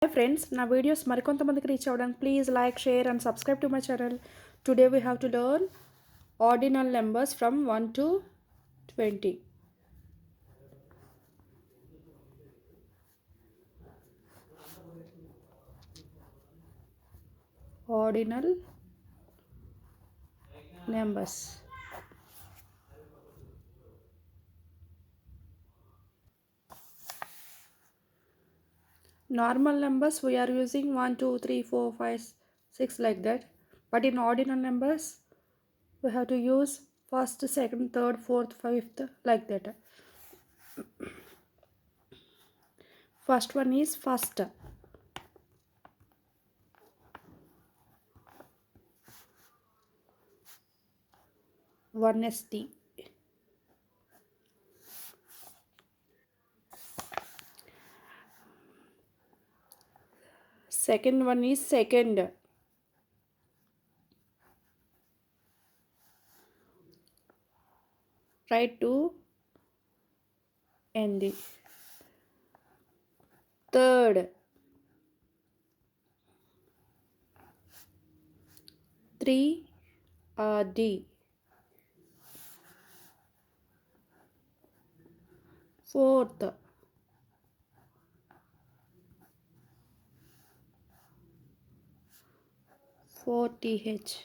Hi friends, na videos marikontamandiకి reach avvadaniki please like, share and subscribe to my channel. Today we have to learn ordinal numbers from 1 to 20. Ordinal numbers. Normal numbers we are using 1, 2, 3, 4, 5, 6 like that. But in ordinal numbers we have to use first, second, third, fourth, fifth like that. First one is first. 1st. Second one is second. Try to end it. Third. 3 D. Fourth. 4th.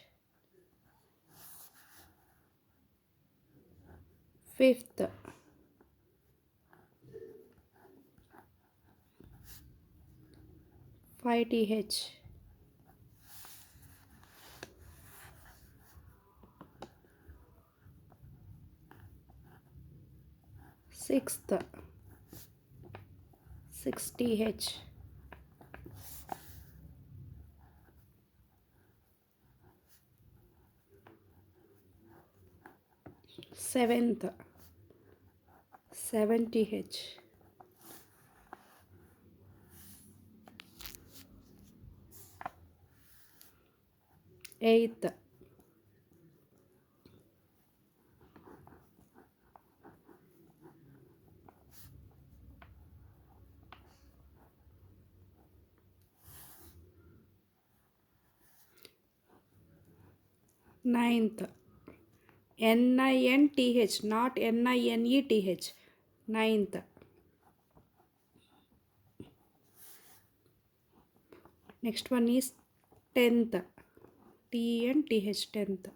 Fifth. 5th. Sixth. 6th. Seventh. 7th. Eighth. 9th. Ninth, not Nineth. Ninth. Next one is 10th. Tenth. 10th.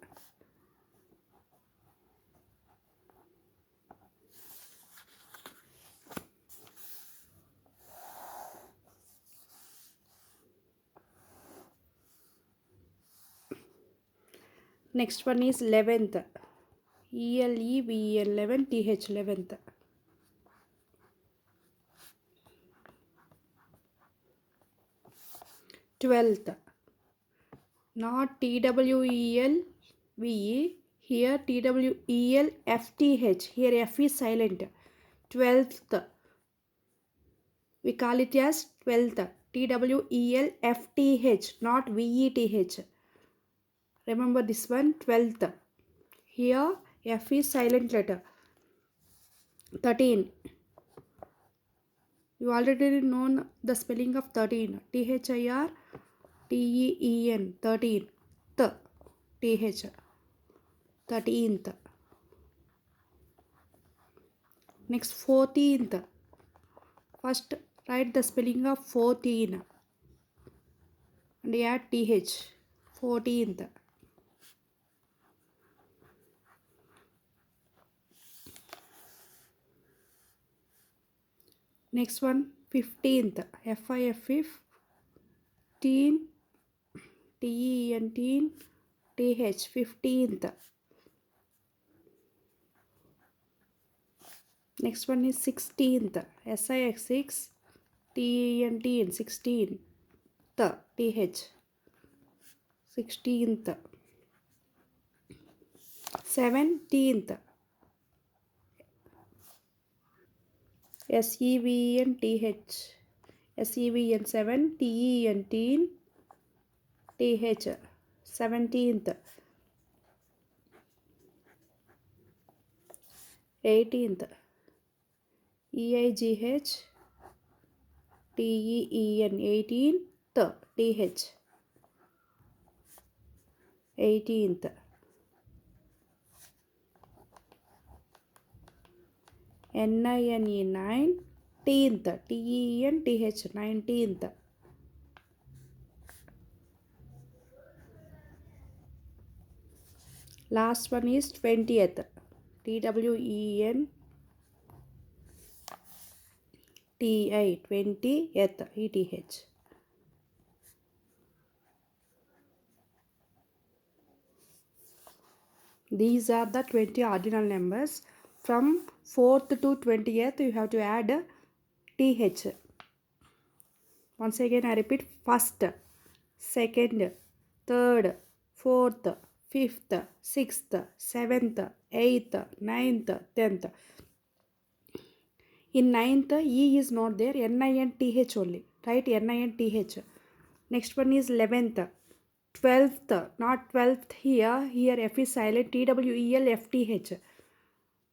Next one is 11th. ELEVEN 11th. 11th. 12th. Not TWELVE. Here TWELFTH. Here F is silent. 12th. We call it as 12th. TWELFTH, not VETH. Remember this one, 12th. Here F is silent letter. 13. You already know the spelling of 13. THIRTEEN. 13. TH. 13th. Next 14th. First write the spelling of 14 and add TH. 14th. Next one 15th. FIF. Teen. TEN. TH. 15th. Next one is 16th. SIX. TEN. 16. TH. 16th. 17th. SEVENTH. 7. TEN. TH. 17th. 18th. EIGH. TEEN 18th, TH 18th. NINE 19th, TEN TH 19th. Last one is 20th, TWEN TI 20th, ETH. These are the 20 ordinal numbers. From 4th to 20th, you have to add TH. Once again, I repeat: first, second, third, fourth, fifth, sixth, seventh, eighth, ninth, 10th. In ninth, E is not there, NINTH only. Right? NINTH. Next one is 11th. 12th, not 12th here. Here F is silent. TWELFTH.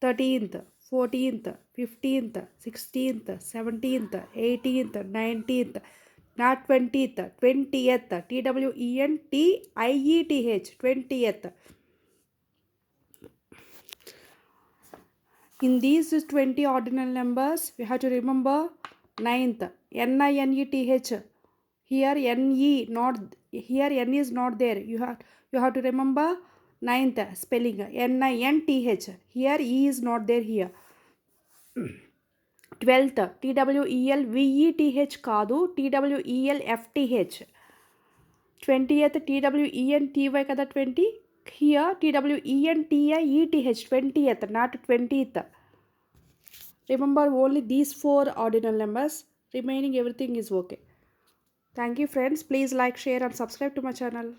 13th, 14th, 15th, 16th, 17th, 18th, 19th, not 20th, 20th, TWENTIETH, 20th. In these 20 ordinal numbers, we have to remember ninth, NINETH. Here NE not here, N is not there. You have to remember ninth spelling NINTH. Here E is not there here. 12th TWELVETH కాదు, TWELFTH. 20th TWENTY కదా 20. Here TWENTIETH 20th, not 20th. Remember only these 4 ordinal numbers. Remaining everything is okay. Thank you friends. Please like, share and subscribe to my channel.